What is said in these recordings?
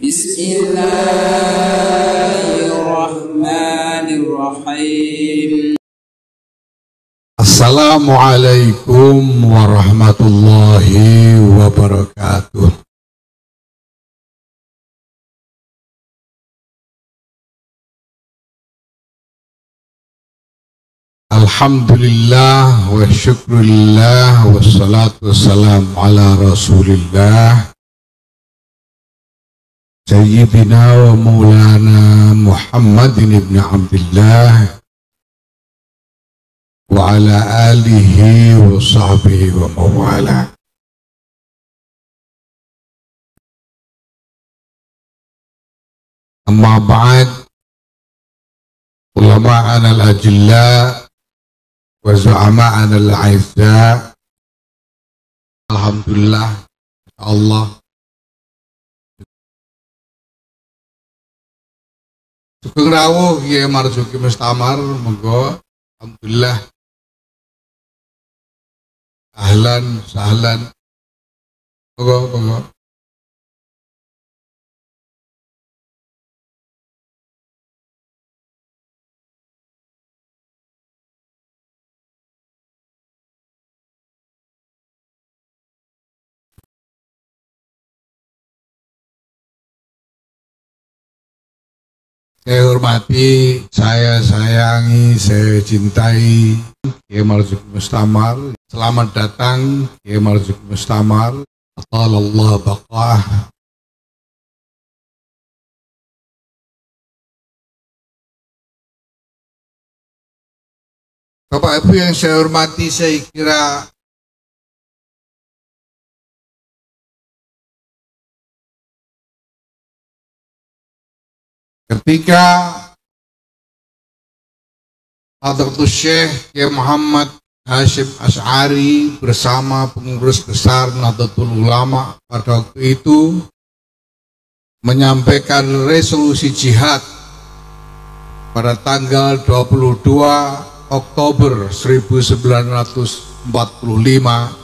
Bismillahirrahmanirrahim. Assalamualaikum warahmatullahi wabarakatuh. Alhamdulillah wa syukurillah wa salatu wassalamu ala rasulillah Sayyidina wa maulana Muhammadin ibn Abdillah wa ala alihi wa sahbihi wa mawala. Amma ba'd, ulama'ana al-ajilla wa zu'ama'ana al-aizza. Alhamdulillah, Allah sugeng rawuh Kiai Marzuki Mustamar, monggo. Alhamdulillah, ahlan sahlan, monggo. Saya hormati, saya sayangi, saya cintai Kiai Marzuki Mustamar. Selamat datang Kiai Marzuki Mustamar. Atalallah baqah. Bapak Ibu yang saya hormati, saya kira ketika Hadratus Syekh Kiai Muhammad Hashim Asy'ari bersama pengurus besar Nahdlatul Ulama pada waktu itu menyampaikan resolusi jihad pada tanggal 22 Oktober 1945,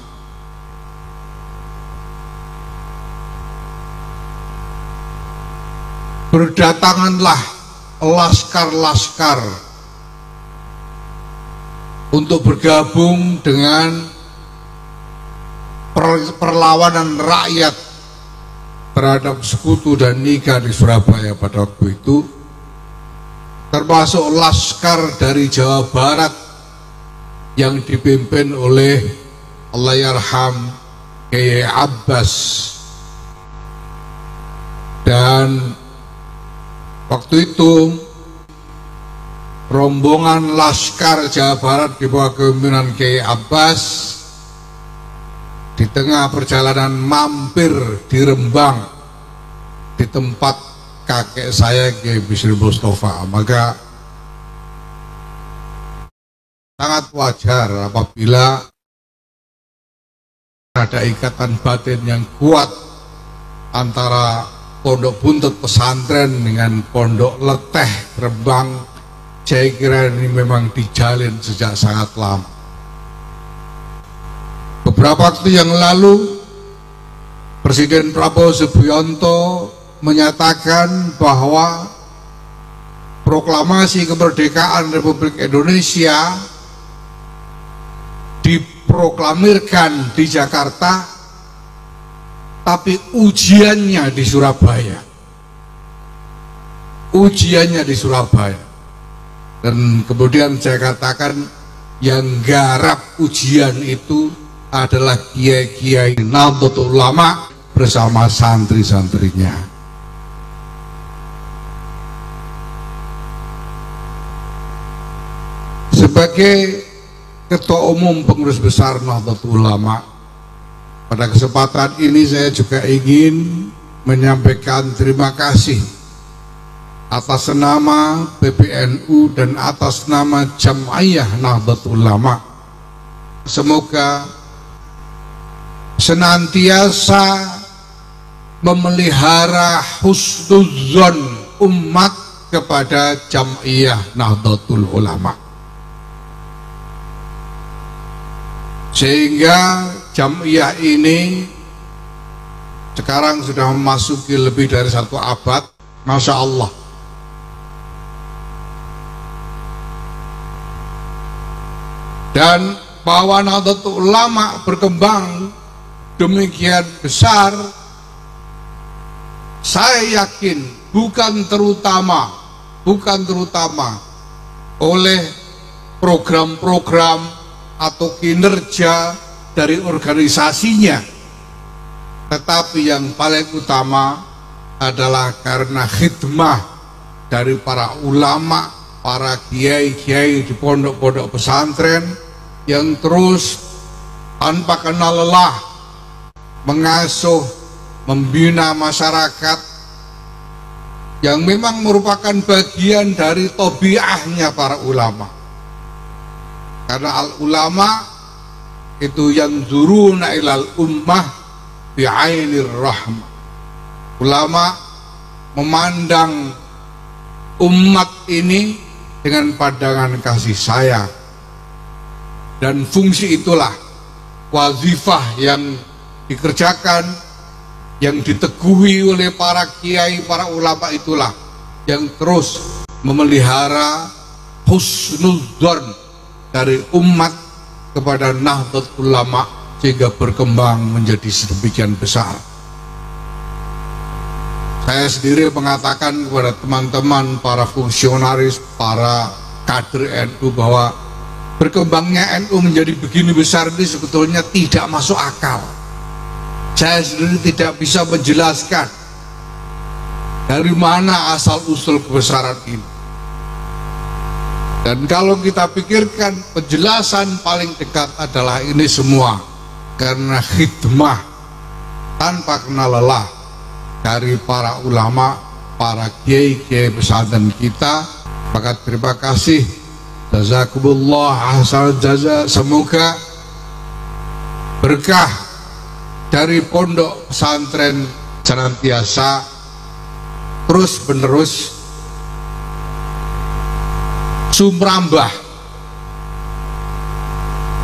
berdatanganlah laskar-laskar untuk bergabung dengan perlawanan rakyat terhadap sekutu dan nikah di Surabaya pada waktu itu, termasuk laskar dari Jawa Barat yang dipimpin oleh Allahyarham Kiai Abbas. Dan waktu itu rombongan laskar Jawa Barat di bawah kepemimpinan Kiai Abbas di tengah perjalanan mampir di Rembang di tempat kakek saya Kiai Bisri Mustafa. Maka sangat wajar apabila ada ikatan batin yang kuat antara Pondok Buntut Pesantren dengan Pondok Leteh Rembang. Saya kira ini memang dijalin sejak sangat lama. Beberapa waktu yang lalu Presiden Prabowo Subianto menyatakan bahwa proklamasi kemerdekaan Republik Indonesia diproklamirkan di Jakarta, tapi ujiannya di Surabaya. Ujiannya di Surabaya. Dan kemudian saya katakan yang garap ujian itu adalah kiai-kiai Nahdlatul Ulama bersama santri-santrinya. Sebagai Ketua Umum Pengurus Besar Nahdlatul Ulama, pada kesempatan ini saya juga ingin menyampaikan terima kasih atas nama PBNU dan atas nama Jam'iyah Nahdlatul Ulama. Semoga senantiasa memelihara husnuzon umat kepada Jam'iyah Nahdlatul Ulama, sehingga Jam'iyah ini sekarang sudah memasuki lebih dari 1 abad. Masya Allah. Dan bahwa Nahdlatul Ulama berkembang demikian besar, saya yakin bukan terutama oleh program-program atau kinerja dari organisasinya, tetapi yang paling utama adalah karena khidmah dari para ulama, para kiai-kiai di pondok-pondok pesantren yang terus tanpa kenal lelah mengasuh, membina masyarakat yang memang merupakan bagian dari tabiahnya para ulama. Karena al-ulama itu yang zuruna ilal ummah bi'ainir rahmah. Ulama memandang umat ini dengan pandangan kasih sayang, dan fungsi itulah wazifah yang dikerjakan, yang diteguhi oleh para kiai, para ulama, itulah yang terus memelihara husnudzon dari umat kepada Nahdlatul Ulama sehingga berkembang menjadi sedemikian besar. Saya sendiri mengatakan kepada teman-teman para fungsionaris, para kader NU bahwa berkembangnya NU menjadi begini besar ini sebetulnya tidak masuk akal. Saya sendiri tidak bisa menjelaskan dari mana asal-usul kebesaran ini. Dan kalau kita pikirkan, penjelasan paling dekat adalah ini semua karena khidmah tanpa kenal lelah dari para ulama, para kiai-kiai pesantren kita. Maka terima kasih, jazakumullah ahsan jaza. Semoga berkah dari pondok pesantren senantiasa terus menerus sumrambah,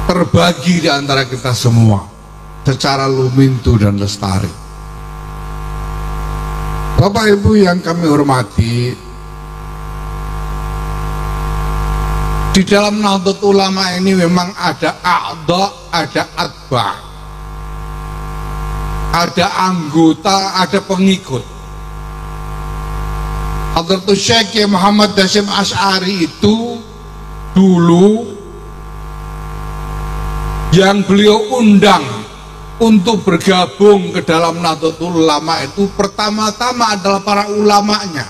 terbagi di antara kita semua secara lumintu dan lestari. Bapak Ibu yang kami hormati, di dalam Nahdlatul Ulama ini memang ada a'dha, ada atba, ada anggota, ada pengikut. Hadratus Syekh Muhammad Hasyim Asy'ari itu dulu yang beliau undang untuk bergabung ke dalam Nahdlatul Ulama itu pertama-tama adalah para ulamanya.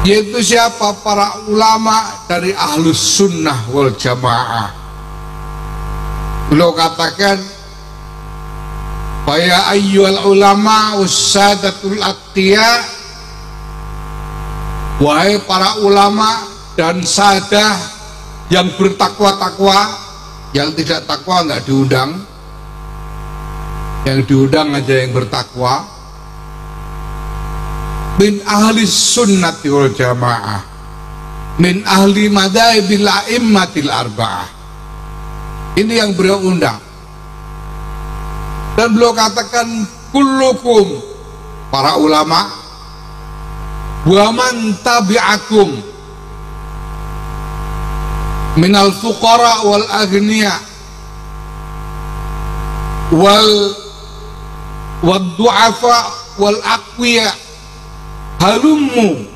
Yaitu siapa? Para ulama dari Ahlus Sunnah wal Jamaah. Beliau katakan, "Ya ayyuhal ulama ussadatul atqiya," wahai para ulama dan sadah yang bertakwa-takwa. Yang tidak takwa nggak diundang, yang diundang aja yang bertakwa. Min ahli sunnati wal jamaah, min ahli madhahibil a'immatil arba'ah. Ini yang beliau undang. Dan beliau katakan, kullukum, para ulama, wa man tabi'akum minal fuqara wal aghniya wal du'afa wal aqwiya halummu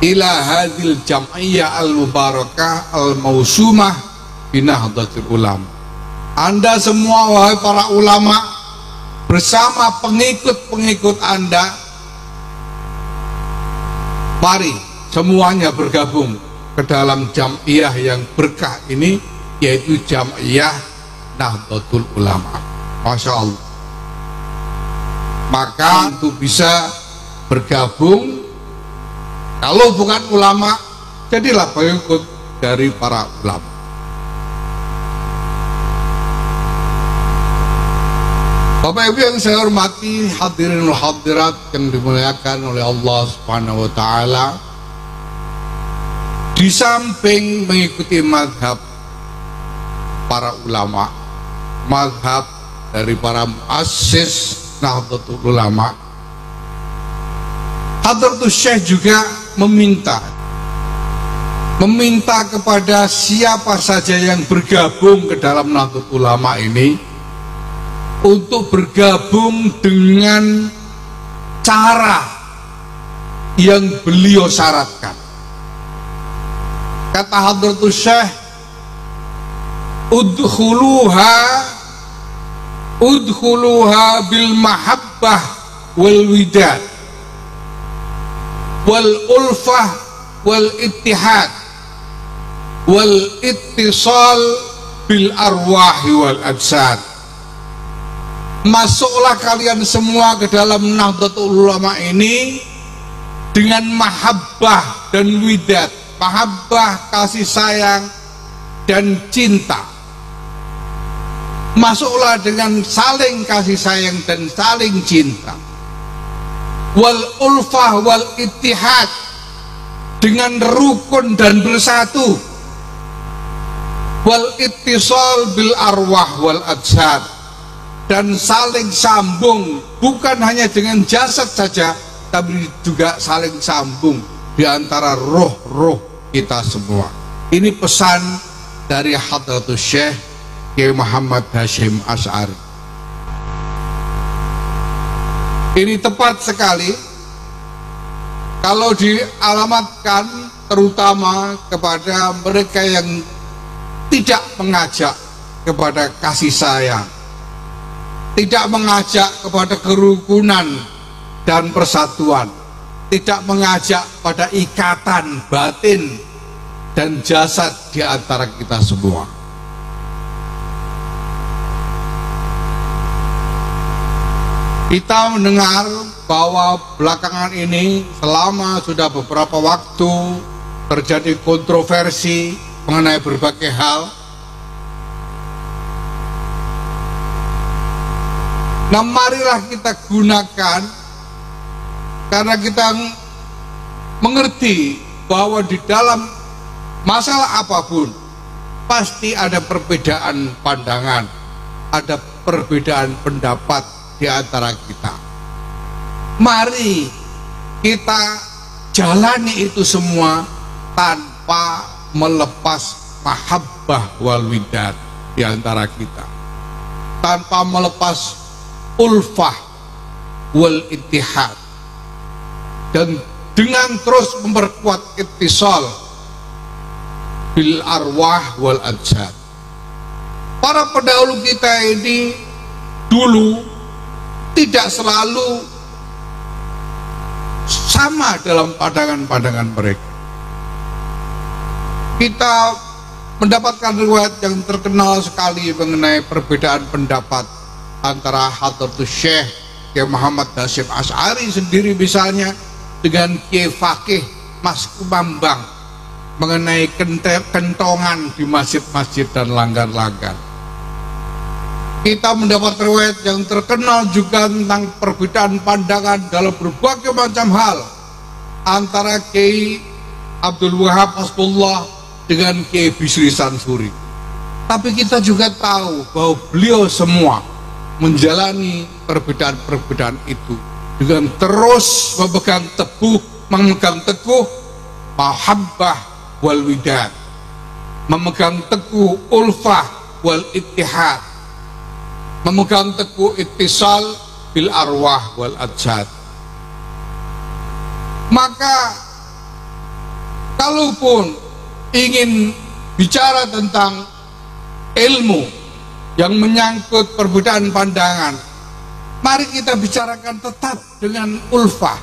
ila hadhil jam'iyyah al mubarakah al mausumah binahdlatul ulama. Anda semua wahai para ulama bersama pengikut-pengikut Anda, mari semuanya bergabung ke dalam jam'iyah yang berkah ini, yaitu jam'iyah Nahdlatul Ulama. Masya Allah. Maka untuk bisa bergabung, kalau bukan ulama, jadilah pengikut dari para ulama. Bapak Ibu yang saya hormati, hadirin wal hadirat yang dimuliakan oleh Allah Subhanahu wa Ta'ala, di samping mengikuti mazhab para ulama, mazhab dari para muassis Nahdlatul Ulama, Hadratus Syekh juga meminta kepada siapa saja yang bergabung ke dalam Nahdlatul Ulama ini untuk bergabung dengan cara yang beliau syaratkan. Kata Hadratus Syekh, udkhuluha bil mahabbah wal widad wal ulfah wal ittihad wal ittisal bil arwahi wal ajsad. Masuklah kalian semua ke dalam Nahdlatul Ulama ini dengan mahabbah dan widad. Mahabbah, kasih sayang dan cinta. Masuklah dengan saling kasih sayang dan saling cinta. Wal ulfah wal ittihad, dengan rukun dan bersatu. Wal ittisal bil arwah wal ajsad, dan saling sambung, bukan hanya dengan jasad saja, tapi juga saling sambung di antara roh-roh kita semua. Ini pesan dari Hadratus Syekh Kiai Muhammad Hasyim Asy'ari. Ini tepat sekali kalau dialamatkan terutama kepada mereka yang tidak mengajak kepada kasih sayang, tidak mengajak kepada kerukunan dan persatuan, tidak mengajak pada ikatan batin dan jasad di antara kita semua. Kita mendengar bahwa belakangan ini selama sudah beberapa waktu terjadi kontroversi mengenai berbagai hal. Nah, marilah kita gunakan, karena kita mengerti bahwa di dalam masalah apapun pasti ada perbedaan pandangan, ada perbedaan pendapat di antara kita. Mari kita jalani itu semua tanpa melepas mahabbah wal widad di antara kita, tanpa melepas ulfah wal ittihad, dan dengan terus memperkuat ittisal bil arwah wal ajsad. Para pendahulu kita ini dulu tidak selalu sama dalam pandangan-pandangan mereka. Kita mendapatkan riwayat yang terkenal sekali mengenai perbedaan pendapat antara Hadratus Syekh Kiai Muhammad Hasyim Asy'ari sendiri misalnya dengan Kiai Fakih Mas Kumambang mengenai kentongan di masjid-masjid dan langgar-langgar. Kita mendapat riwayat yang terkenal juga tentang perbedaan pandangan dalam berbagai macam hal antara Kiai Abdul Wahab Hasbullah dengan Kiai Bisri Sansuri. Tapi kita juga tahu bahwa beliau semua menjalani perbedaan-perbedaan itu dengan terus memegang teguh mahabbah wal widad, memegang teguh ulfah wal ittihad, memegang teguh ittisal bil arwah wal ajsad. Maka kalaupun ingin bicara tentang ilmu yang menyangkut perbedaan pandangan, mari kita bicarakan tetap dengan ulfah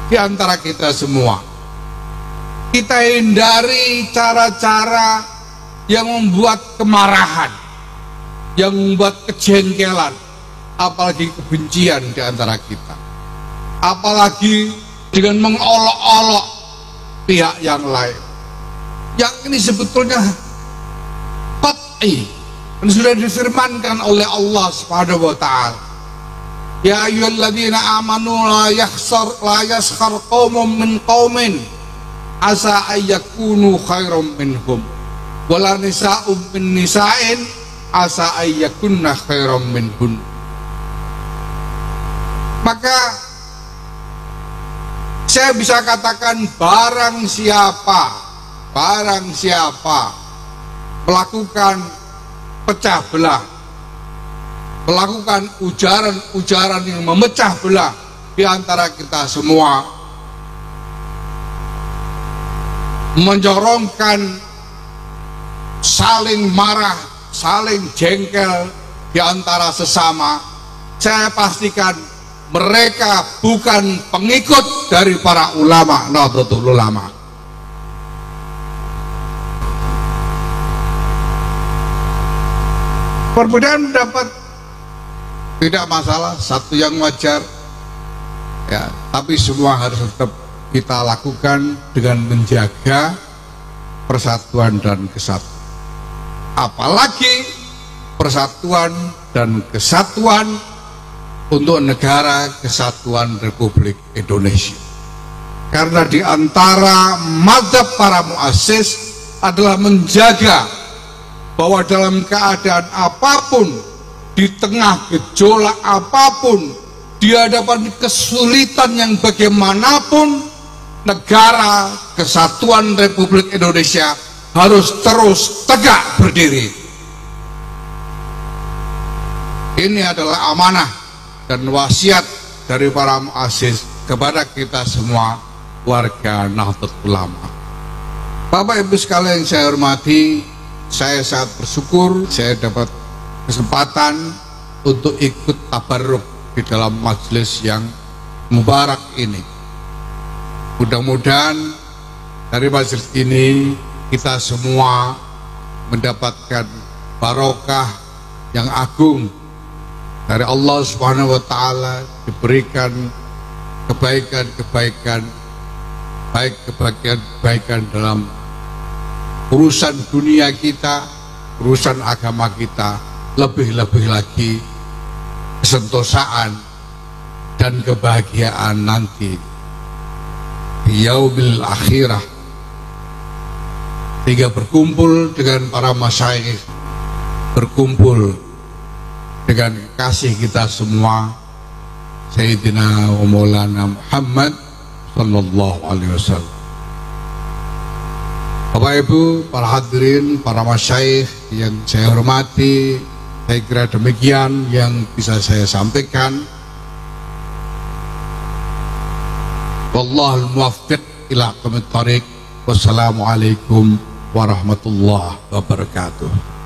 di antara kita semua. Kita hindari cara-cara yang membuat kemarahan, yang membuat kejengkelan, apalagi kebencian di antara kita, apalagi dengan mengolok-olok pihak yang lain. Yang ini sebetulnya qat'i, dan sudah difirmankan oleh Allah Subhanahu wa ta'ala, ya ayyuhalladzina amanu la yaskhar qaumun min qaumin asa ayyakunu khairum minhum wala nisa'um min nisa'in asa ayyakunna khairam minhun. Maka saya bisa katakan barang siapa melakukan pecah belah, melakukan ujaran-ujaran yang memecah belah di antara kita semua, menyorongkan saling marah, saling jengkel di antara sesama, saya pastikan mereka bukan pengikut dari para ulama Nahdlatul Ulama. Perbedaan pendapat tidak masalah, satu yang wajar ya, tapi semua harus tetap kita lakukan dengan menjaga persatuan dan kesatuan. Apalagi persatuan dan kesatuan untuk negara kesatuan Republik Indonesia. Karena di antara mazhab para muassis adalah menjaga bahwa dalam keadaan apapun, di tengah gejolak apapun, di hadapan kesulitan yang bagaimanapun, negara kesatuan Republik Indonesia harus terus tegak berdiri. Ini adalah amanah dan wasiat dari para muassis kepada kita semua warga Nahdlatul Ulama. Bapak Ibu sekalian yang saya hormati, saya sangat bersyukur saya dapat kesempatan untuk ikut tabarruk di dalam majelis yang mubarak ini. Mudah-mudahan dari majelis ini kita semua mendapatkan barokah yang agung dari Allah Subhanahu wa Ta'ala, diberikan kebaikan-kebaikan, baik kebaikan dalam urusan dunia kita, urusan agama kita, lebih-lebih lagi kesentosaan dan kebahagiaan nanti di yaumil akhirah, hingga berkumpul dengan para masyayikh, berkumpul dengan kekasih kita semua Sayyidina wa Maulana Muhammad sallallahu alaihi wasallam. Bapak Ibu, para hadirin, para masyayikh yang saya hormati, saya kira demikian yang bisa saya sampaikan. Wallahul muwaffiq ila aqwamit thariq. Wassalamualaikum warahmatullahi wabarakatuh.